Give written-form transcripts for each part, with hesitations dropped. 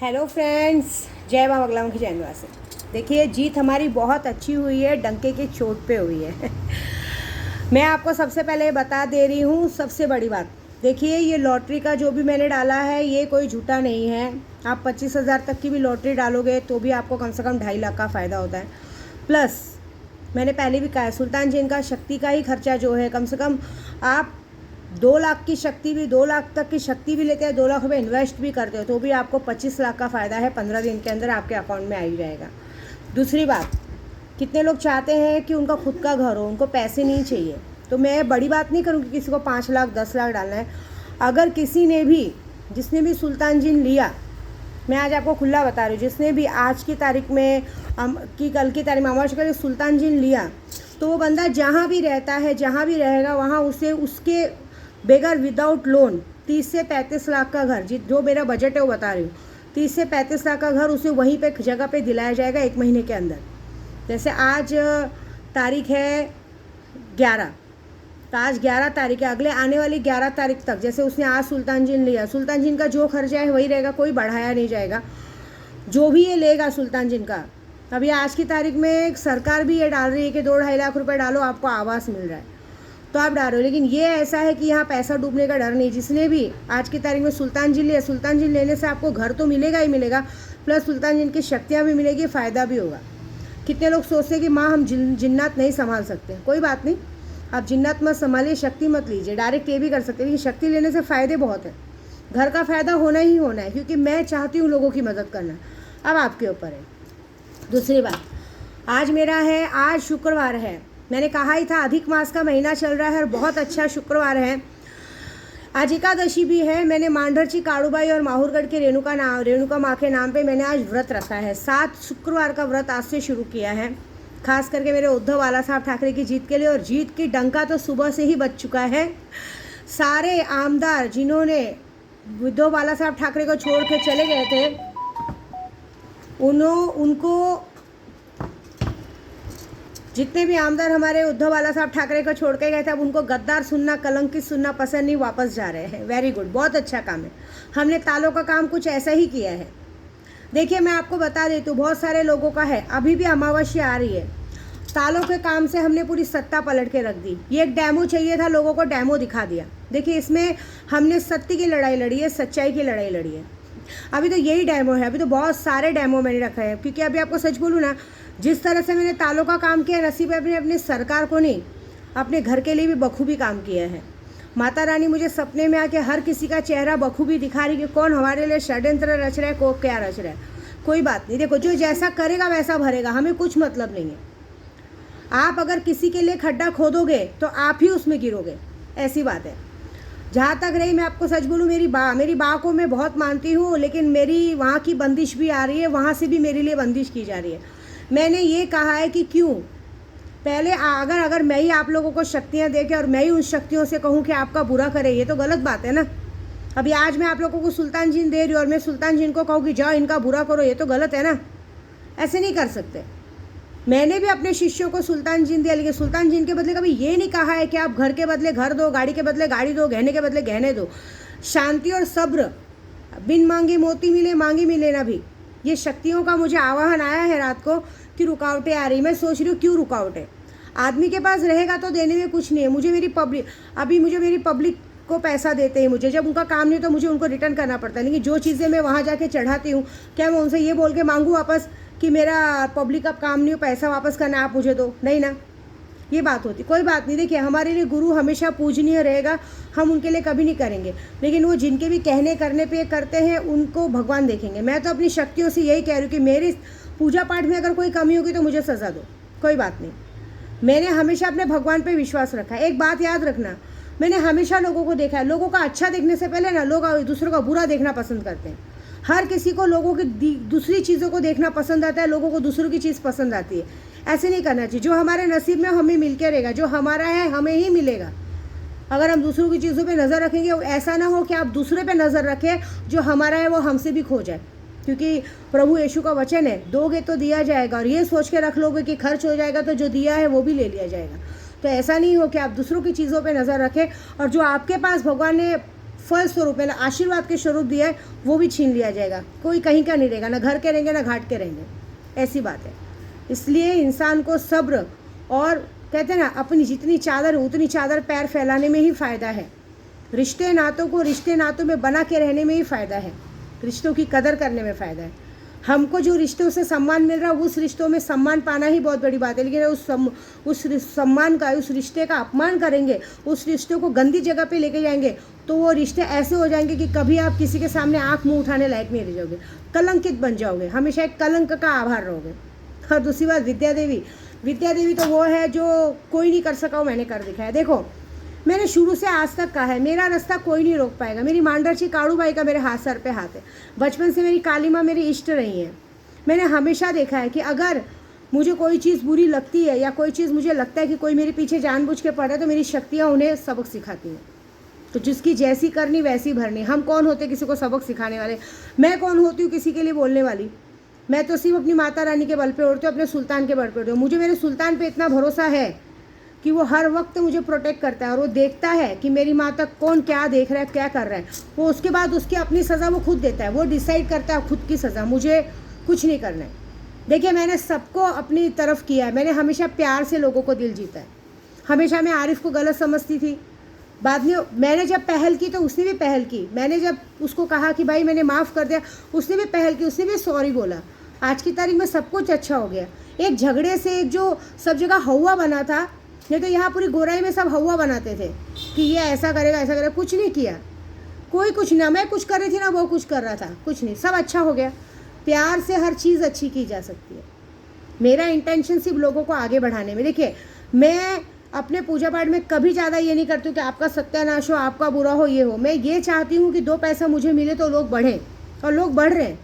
Hello friends, जय माँ बगलामुखी जय निवासी। देखिए, जीत हमारी बहुत अच्छी हुई है, डंके की चोट पे हुई है। मैं आपको सबसे पहले बता दे रही हूँ सबसे बड़ी बात। देखिए, ये लॉटरी का जो भी मैंने डाला है ये कोई झूठा नहीं है। आप 25,000 तक की भी लॉटरी डालोगे तो भी आपको कम से कम 2.5 लाख का फ़ायदा होता है। प्लस मैंने पहले भी कहा है, सुल्तान जिन का शक्ति का ही खर्चा जो है, कम से कम आप 2 लाख की शक्ति भी, 2 लाख तक की शक्ति भी लेते हैं, 2 लाख रुपये इन्वेस्ट भी करते हो तो भी आपको 25 लाख का फ़ायदा है, 15 दिन के अंदर आपके अकाउंट में आ ही जाएगा। दूसरी बात, कितने लोग चाहते हैं कि उनका खुद का घर हो, उनको पैसे नहीं चाहिए। तो मैं बड़ी बात नहीं करूँगी किसी को 5 लाख 10 लाख डालना है। अगर किसी ने भी, जिसने भी सुल्तान जिन लिया, मैं आज आपको खुला बता रही हूँ, जिसने भी आज की तारीख में कल की तारीख में अमावस्या के सुल्तान जिन लिया, तो वो बंदा जहाँ भी रहता है, जहाँ भी रहेगा, वहाँ उसे उसके बेगर विदाउट लोन 30 से 35 लाख का घर, जो मेरा बजट है वो बता रही हूँ, 30 से 35 लाख का घर उसे वहीं पे जगह पे दिलाया जाएगा 1 महीने के अंदर। जैसे आज तारीख है 11, तो आज 11 तारीख है, अगले आने वाली 11 तारीख तक, जैसे उसने आज सुल्तान जिन लिया, सुल्तान जिन का जो खर्चा है वही रहेगा, कोई बढ़ाया नहीं जाएगा। जो भी ये लेगा सुल्तान जिन का, अभी आज की तारीख में सरकार भी ये डाल रही है कि 2-2.5 लाख रुपए डालो, आपको आवास मिल रहा है, तो आप डालो। लेकिन ये ऐसा है कि यहाँ पैसा डूबने का डर नहीं। जिसने भी आज की तारीख में सुल्तान जिन लिया, सुल्तान जिन लेने से आपको घर तो मिलेगा ही मिलेगा, प्लस सुल्तान जिन की शक्तियाँ भी मिलेगी, फ़ायदा भी होगा। कितने लोग सोचते हैं कि माँ हम जिन्नात नहीं संभाल सकते, कोई बात नहीं, आप जिन्नात मत संभालिए, शक्ति मत लीजिए, डायरेक्ट ये भी कर सकते हैं। लेकिन शक्ति लेने से फ़ायदे बहुत हैं, घर का फ़ायदा होना ही होना है, क्योंकि मैं चाहती हूँ लोगों की मदद करना। अब आपके ऊपर है। दूसरी बात, आज मेरा है, आज शुक्रवार है, मैंने कहा ही था अधिक मास का महीना चल रहा है और बहुत अच्छा शुक्रवार है। आज एकादशी भी है। मैंने मांडरची काड़ूबाई और माहूरगढ़ के रेणुका माँ के नाम पे मैंने आज व्रत रखा है। 7 शुक्रवार का व्रत आज से शुरू किया है, खास करके मेरे उद्धव बाला साहब ठाकरे की जीत के लिए। और जीत की डंका तो सुबह से ही बज चुका है। सारे आमदार जिन्होंने उद्धव बाला साहब ठाकरे को छोड़ के चले गए थे, उनको जितने भी आमदार हमारे उद्धव बाला साहब ठाकरे को छोड़ के गए थे, अब उनको गद्दार सुनना, कलंकित सुनना पसंद नहीं, वापस जा रहे हैं। वेरी गुड, बहुत अच्छा काम है। हमने तालों का काम कुछ ऐसा ही किया है। देखिए, मैं आपको बता देती हूँ, बहुत सारे लोगों का है, अभी भी अमावस्या आ रही है, तालों के काम से हमने पूरी सत्ता पलट के रख दी। ये एक डेमो चाहिए था, लोगों को डेमो दिखा दिया। देखिए, इसमें हमने सत्य की लड़ाई लड़ी है, सच्चाई की लड़ाई लड़ी है। अभी तो यही डेमो है, अभी तो बहुत सारे डेमो मैंने रखे हैं, क्योंकि अभी आपको सच बोलूँ ना, जिस तरह से मैंने तालों का काम किया, नसीब है अपने सरकार को नहीं, अपने घर के लिए भी बखूबी काम किया है। माता रानी मुझे सपने में आके हर किसी का चेहरा बखूबी दिखा रही कि कौन हमारे लिए षड्यंत्र रच रहा है, को क्या रच रहा है। कोई बात नहीं, देखो, जो जैसा करेगा वैसा भरेगा, हमें कुछ मतलब नहीं है। आप अगर किसी के लिए खड्डा खोदोगे तो आप ही उसमें गिरोगे, ऐसी बात है। जहाँ तक रही, मैं आपको सच बोलूँ, मेरी बा को मैं बहुत मानती हूँ, लेकिन मेरी वहाँ की बंदिश भी आ रही है, वहाँ से भी मेरे लिए बंदिश की जा रही है। मैंने ये कहा है कि क्यों पहले अगर मैं ही आप लोगों को शक्तियाँ दे के और मैं ही उन शक्तियों से कहूँ कि आपका बुरा करे, ये तो गलत बात है ना। अभी आज मैं आप लोगों को सुल्तान जिन दे रही हूँ और मैं सुल्तान जिन को कहूँ कि जाओ इनका बुरा करो, ये तो गलत है ना। ऐसे नहीं कर सकते। मैंने भी अपने शिष्यों को सुल्तान जिन दिया, लेकिन सुल्तान जिन के बदले कभी ये नहीं कहा है कि आप घर के बदले घर दो, गाड़ी के बदले गाड़ी दो, गहने के बदले गहने दो। शांति और सब्र, बिन मांगे मोती मिले, मांगी मिले ना भी। ये शक्तियों का मुझे आवाहन आया है रात को कि रुकावटें आ रही। मैं सोच रही हूँ क्यों रुकावटें, आदमी के पास रहेगा तो देने में कुछ नहीं है। मुझे मेरी पब्लिक को पैसा देते हैं, मुझे जब उनका काम नहीं तो मुझे उनको रिटर्न करना पड़ता है। लेकिन जो चीज़ें मैं वहाँ जाके चढ़ाती हूँ, क्या मैं उनसे ये बोल के मांगूँ वापस कि मेरा पब्लिक का काम नहीं हो, पैसा वापस करना, आप मुझे दो? नहीं ना, ये बात होती। कोई बात नहीं, देखिए, हमारे लिए गुरु हमेशा पूजनीय रहेगा, हम उनके लिए कभी नहीं करेंगे, लेकिन वो जिनके भी कहने करने पे करते हैं उनको भगवान देखेंगे। मैं तो अपनी शक्तियों से यही कह रही हूँ कि मेरी पूजा पाठ में अगर कोई कमी होगी तो मुझे सज़ा दो, कोई बात नहीं। मैंने हमेशा अपने भगवान पे विश्वास रखा है। एक बात याद रखना, मैंने हमेशा लोगों को देखा है, लोगों का अच्छा देखने से पहले ना लोग दूसरों का बुरा देखना पसंद करते हैं। हर किसी को लोगों की दूसरी चीज़ों को देखना पसंद आता है, लोगों को दूसरों की चीज़ पसंद आती है। ऐसे नहीं करना चाहिए। जो हमारे नसीब में हमें मिल के रहेगा, जो हमारा है हमें ही मिलेगा। अगर हम दूसरों की चीज़ों पे नज़र रखेंगे, ऐसा ना हो कि आप दूसरे पे नज़र रखें, जो हमारा है वो हमसे भी खो जाए। क्योंकि प्रभु यीशु का वचन है, दोगे तो दिया जाएगा, और ये सोच के रख लोगे कि खर्च हो जाएगा तो जो दिया है वो भी ले लिया जाएगा। तो ऐसा नहीं हो कि आप दूसरों की चीज़ों पे नज़र रखें, और जो आपके पास भगवान ने फल स्वरूप में आशीर्वाद के स्वरूप दिया है वो भी छीन लिया जाएगा। कोई कहीं का नहीं रहेगा, ना घर के रहेंगे ना घाट के रहेंगे, ऐसी बात है। इसलिए इंसान को सब्र और कहते हैं ना अपनी जितनी चादर उतनी चादर पैर फैलाने में ही फ़ायदा है। रिश्ते नातों को रिश्ते नातों में बना के रहने में ही फ़ायदा है, रिश्तों की कदर करने में फ़ायदा है। हमको जो रिश्तों से सम्मान मिल रहा है उस रिश्तों में सम्मान पाना ही बहुत बड़ी बात है, लेकिन उस सम्मान का, उस रिश्ते का अपमान करेंगे, उस रिश्ते को गंदी जगह पे लेके जाएंगे तो वो रिश्ते ऐसे हो जाएंगे कि कभी आप किसी के सामने आँख मुँह उठाने लायक नहीं रह जाओगे, कलंकित बन जाओगे, हमेशा एक कलंक का आभार रहोगे। और दूसरी बात विद्या देवी तो वो है जो कोई नहीं कर सका वो मैंने कर दिखाया। देखो मैंने शुरू से आज तक कहा है मेरा रास्ता कोई नहीं रोक पाएगा। मेरी मांडरची काड़ूबाई का मेरे हाथ सर पे हाथ है। बचपन से मेरी काली माँ मेरी इष्ट रही है। मैंने हमेशा देखा है कि अगर मुझे कोई चीज़ बुरी लगती है या कोई चीज़ मुझे लगता है कि कोई मेरे पीछे जानबूझ के पड़ रहा है तो मेरी शक्तियाँ उन्हें सबक सिखाती हैं। तो जिसकी जैसी करनी वैसी भरनी। हम कौन होते किसी को सबक सिखाने वाले? मैं कौन होती हूँ किसी के लिए बोलने वाली? मैं तो सिर्फ अपनी माता रानी के बल पे उड़ती हूँ, अपने सुल्तान के बल पे उड़ती हूँ। मुझे मेरे सुल्तान पे इतना भरोसा है कि वो हर वक्त मुझे प्रोटेक्ट करता है और वो देखता है कि मेरी माँ तक कौन क्या देख रहा है, क्या कर रहा है। वो उसके बाद उसकी अपनी सज़ा वो खुद देता है, वो डिसाइड करता है खुद की सज़ा। मुझे कुछ नहीं करना है। देखिए मैंने सबको अपनी तरफ किया है। मैंने हमेशा प्यार से लोगों को दिल जीता है। हमेशा मैं आरिफ को गलत समझती थी, बाद में मैंने जब पहल की तो उसने भी पहल की। मैंने जब उसको कहा कि भाई मैंने माफ़ कर दिया, उसने भी पहल की, उसने भी सॉरी बोला। आज की तारीख में सब कुछ अच्छा हो गया। एक झगड़े से एक जो सब जगह हवा बना था, नहीं तो यहाँ पूरी गोराई में सब हवा बनाते थे कि ये ऐसा करेगा ऐसा करेगा, कुछ नहीं किया। कोई कुछ ना, मैं कुछ कर रही थी ना वो कुछ कर रहा था, कुछ नहीं, सब अच्छा हो गया। प्यार से हर चीज़ अच्छी की जा सकती है। मेरा इंटेंशन सिर्फ लोगों को आगे बढ़ाने में। देखिए मैं अपने पूजा पाठ में कभी ज़्यादा ये नहीं करती हूँ कि आपका सत्यानाश हो, आपका बुरा हो, ये हो। मैं ये चाहती हूँ कि 2 पैसा मुझे मिले तो लोग बढ़ें, और लोग बढ़ रहे हैं।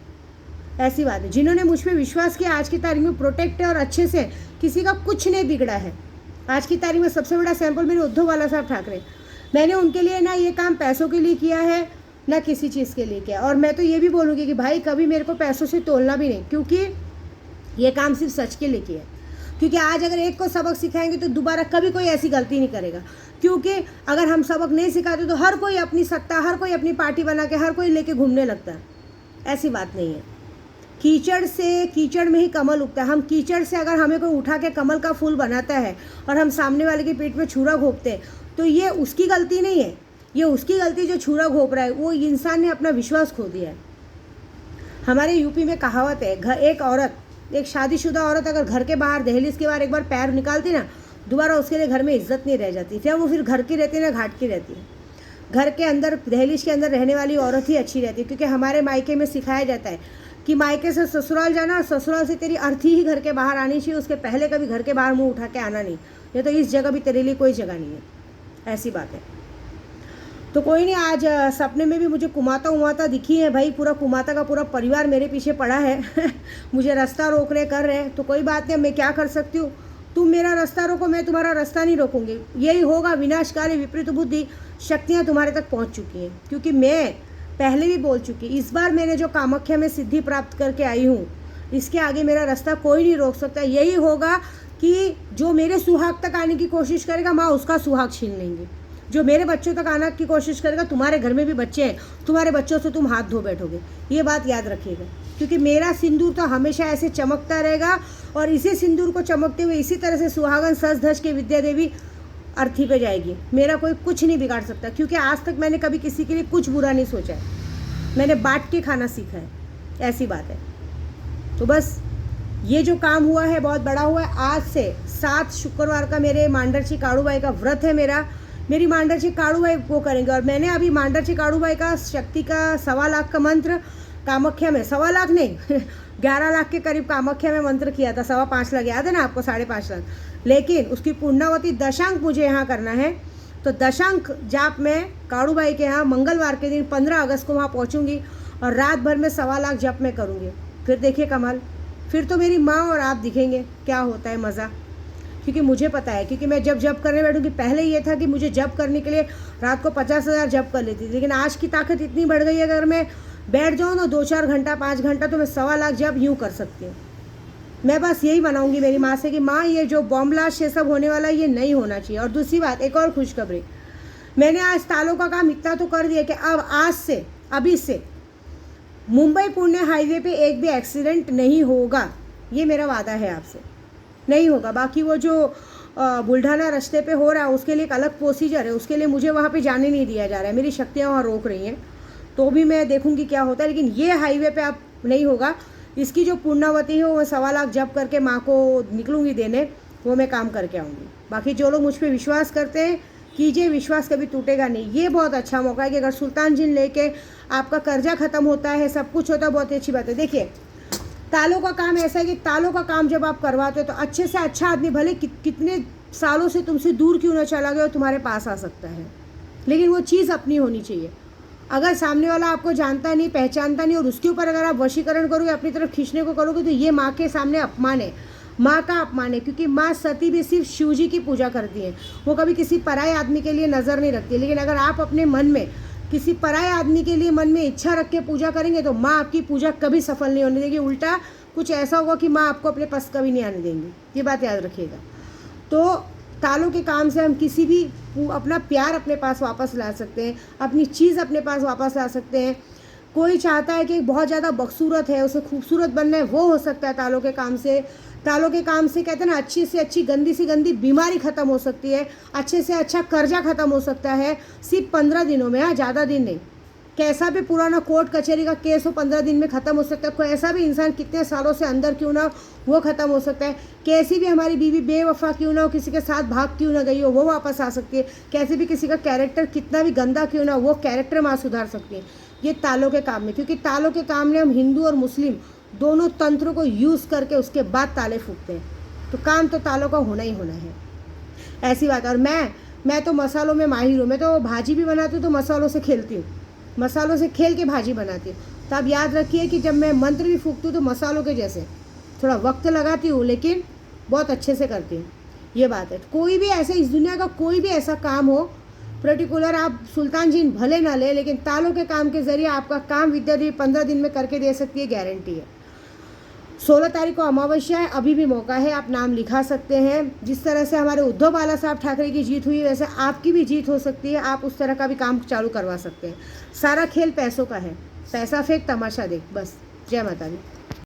ऐसी बात है। जिन्होंने मुझ पर विश्वास किया आज की तारीख में प्रोटेक्ट है और अच्छे से, किसी का कुछ नहीं बिगड़ा है। आज की तारीख में सबसे बड़ा सैंपल मेरे उद्धव बाला साहब ठाकरे। मैंने उनके लिए ना ये काम पैसों के लिए किया है ना किसी चीज़ के लिए किया। और मैं तो ये भी बोलूँगी कि भाई कभी मेरे को पैसों से तोलना भी नहीं, क्योंकि ये काम सिर्फ सच के लिए किया है। क्योंकि आज अगर एक को सबक सिखाएंगे तो दोबारा कभी कोई ऐसी गलती नहीं करेगा। क्योंकि अगर हम सबक नहीं सिखाते तो हर कोई अपनी सत्ता, हर कोई अपनी पार्टी बना के हर कोई लेके घूमने लगता है। ऐसी बात नहीं है। कीचड़ से, कीचड़ में ही कमल उगता है। हम कीचड़ से अगर हमें कोई उठा के कमल का फूल बनाता है और हम सामने वाले की पीठ में छुरा घोंपते हैं तो ये उसकी गलती नहीं है, ये उसकी गलती जो छुरा घोंप रहा है। वो इंसान ने अपना विश्वास खो दिया है। हमारे यूपी में कहावत है, एक औरत, एक शादीशुदा औरत अगर घर के बाहर दहलीज के बाहर एक बार पैर निकालती ना, दोबारा उसके लिए घर में इज्जत नहीं रह जाती। क्या वो फिर घर की रहती है ना घाट की रहती है। घर के अंदर, दहलीज के अंदर रहने वाली औरत ही अच्छी रहती है। क्योंकि हमारे मायके में सिखाया जाता है कि मायके से ससुराल जाना, ससुराल से तेरी अर्थी ही घर के बाहर आनी चाहिए, उसके पहले कभी घर के बाहर मुंह उठा के आना नहीं। ये तो इस जगह भी तेरे लिए कोई जगह नहीं है। ऐसी बात है। तो कोई नहीं, आज सपने में भी मुझे कुमाता उमाता दिखी है भाई। पूरा कुमाता का पूरा परिवार मेरे पीछे पड़ा है मुझे रास्ता रोक रहे, कर रहे हैं। तो कोई बात नहीं, मैं क्या कर सकती हूँ। तुम मेरा रास्ता रोको, मैं तुम्हारा रास्ता नहीं रोकूंगी। यही होगा, विनाशकारी विपरीत बुद्धि शक्तियाँ तुम्हारे तक पहुँच चुकी हैं। क्योंकि मैं पहले भी बोल चुकी, इस बार मैंने जो कामाख्या में सिद्धि प्राप्त करके आई हूँ, इसके आगे मेरा रास्ता कोई नहीं रोक सकता। यही होगा कि जो मेरे सुहाग तक आने की कोशिश करेगा, माँ उसका सुहाग छीन लेंगी। जो मेरे बच्चों तक आने की कोशिश करेगा, तुम्हारे घर में भी बच्चे हैं, तुम्हारे बच्चों से तुम हाथ धो बैठोगे। ये बात याद रखिएगा। क्योंकि मेरा सिंदूर तो हमेशा ऐसे चमकता रहेगा, और इसी सिंदूर को चमकते हुए इसी तरह से सुहागन सज धज के विद्या देवी अर्थी पे जाएगी। मेरा कोई कुछ नहीं बिगाड़ सकता। क्योंकि आज तक मैंने कभी किसी के लिए कुछ बुरा नहीं सोचा है। मैंने बांट के खाना सीखा है। ऐसी बात है। तो बस ये जो काम हुआ है बहुत बड़ा हुआ है। आज से 7 शुक्रवार का मेरे मांडरची काड़ूबाई का व्रत है। मेरी मांडरची काड़ूबाई वो करेंगे। और मैंने अभी मांडरची काड़ूबाई का शक्ति का 1.25 लाख का मंत्र कामाख्या में, 1.25 लाख नहीं 11 लाख के करीब कामाख्या में मंत्र किया था। 5.25 लाख याद है ना आपको, 5.5 लाख। लेकिन उसकी पूर्णावती दशांक मुझे यहाँ करना है। तो दशांक जाप में काड़ूबाई के यहाँ मंगलवार के दिन 15 अगस्त को वहाँ पहुँचूँगी और रात भर में 1.25 लाख जप में करूँगी। फिर देखिए कमाल, फिर तो मेरी माँ और आप दिखेंगे क्या होता है मज़ा। क्योंकि मुझे पता है, क्योंकि मैं जब जप करने बैठूँगी, पहले ये था कि मुझे जप करने के लिए रात को 50,000 जप कर लेती थी। लेकिन आज की ताकत इतनी बढ़ गई है, अगर मैं बैठ जाऊँ ना 2-4 घंटा 5 घंटा तो मैं 1.25 लाख जप यूँ कर सकती हूँ। मैं बस यही मनाऊंगी मेरी माँ से कि माँ ये जो बॉम्ब ब्लास्ट ये सब होने वाला है ये नहीं होना चाहिए। और दूसरी बात, एक और खुशखबरी, मैंने आज तालों का काम इतना तो कर दिया कि अब आज से अभी से मुंबई पुणे हाईवे पे एक भी एक्सीडेंट नहीं होगा, ये मेरा वादा है आपसे, नहीं होगा। बाकी वो जो बुल्ढाना रास्ते पे हो रहा है उसके लिए एक अलग प्रोसीजर है, उसके लिए मुझे वहाँ पे जाने नहीं दिया जा रहा है, मेरी शक्तियाँ वहाँ रोक रही हैं, तो भी मैं देखूँगी क्या होता है। लेकिन ये हाईवे पे अब नहीं होगा। इसकी जो पूर्णावती है वो 1.25 लाख जब करके माँ को निकलूँगी देने, वो मैं काम करके आऊँगी। बाकी जो लोग मुझ पर विश्वास करते हैं कीजिए, विश्वास कभी टूटेगा नहीं। ये बहुत अच्छा मौका है कि अगर सुल्तान जिन लेके आपका कर्जा ख़त्म होता है, सब कुछ होता है, बहुत अच्छी बात है। देखिए तालों का काम ऐसा है कि तालों का काम जब आप करवाते हो तो अच्छे से अच्छा आदमी भले कितने सालों से तुमसे दूर क्यों ना चला गया, तुम्हारे पास आ सकता है, लेकिन वो चीज़ अपनी होनी चाहिए। अगर सामने वाला आपको जानता नहीं, पहचानता नहीं, और उसके ऊपर अगर आप वशीकरण करोगे, अपनी तरफ खींचने को करोगे, तो ये माँ के सामने अपमान है, माँ का अपमान है। क्योंकि माँ सती भी सिर्फ शिव जी की पूजा करती है, वो कभी किसी पराये आदमी के लिए नज़र नहीं रखती। लेकिन अगर आप अपने मन में किसी पराये आदमी के लिए मन में इच्छा रख के पूजा करेंगे तो माँ आपकी पूजा कभी सफल नहीं होने देगी, उल्टा कुछ ऐसा होगा कि माँ आपको अपने पास कभी नहीं आने देंगी। ये बात याद रखिएगा। तो तालों के काम से हम किसी भी अपना प्यार अपने पास वापस ला सकते हैं, अपनी चीज़ अपने पास वापस ला सकते हैं। कोई चाहता है कि बहुत ज़्यादा बदसूरत है, उसे खूबसूरत बनना है, वो हो सकता है तालों के काम से। तालों के काम से कहते हैं ना, अच्छी से अच्छी गंदी से गंदी बीमारी ख़त्म हो सकती है, अच्छे से अच्छा कर्जा ख़त्म हो सकता है, सिर्फ 15 दिनों में। हाँ, ज़्यादा दिन नहीं। कैसा भी पुराना कोर्ट कचहरी का केस हो 15 दिन में ख़त्म हो सकता है। कोई ऐसा भी इंसान कितने सालों से अंदर क्यों ना, वो ख़त्म हो सकता है। कैसी भी हमारी बीवी बेवफा क्यों ना हो, किसी के साथ भाग क्यों ना गई हो, वो वापस आ सकती है। कैसे भी किसी का कैरेक्टर कितना भी गंदा क्यों ना, वो कैरेक्टर माँ सुधार सकती है, ये तालों के काम में। क्योंकि तालों के काम में हम हिंदू और मुस्लिम दोनों तंत्रों को यूज़ करके उसके बाद ताले फूकते हैं। तो काम तो तालों का होना ही होना है, ऐसी बात है। और मैं तो मसालों में माहिर हूँ। मैं तो भाजी भी बनाती हूँ तो मसालों से खेलती हूँ, मसालों से खेल के भाजी बनाती हूँ। तो आप याद रखिए कि जब मैं मंत्र भी फूकती हूँ तो मसालों के जैसे थोड़ा वक्त लगाती हूँ, लेकिन बहुत अच्छे से करती हूँ, ये बात है। कोई भी ऐसे इस दुनिया का कोई भी ऐसा काम हो पर्टिकुलर, आप सुल्तान जी भले ना ले, लेकिन तालों के काम के ज़रिए आपका काम विद्या देवी 15 दिन में करके दे सकती है, गारंटी है। 16 तारीख को अमावस्या है, अभी भी मौका है, आप नाम लिखा सकते हैं। जिस तरह से हमारे उद्धव बाला साहब ठाकरे की जीत हुई, वैसे आपकी भी जीत हो सकती है। आप उस तरह का भी काम चालू करवा सकते हैं। सारा खेल पैसों का है, पैसा फेंक तमाशा देख, बस। जय माता दी।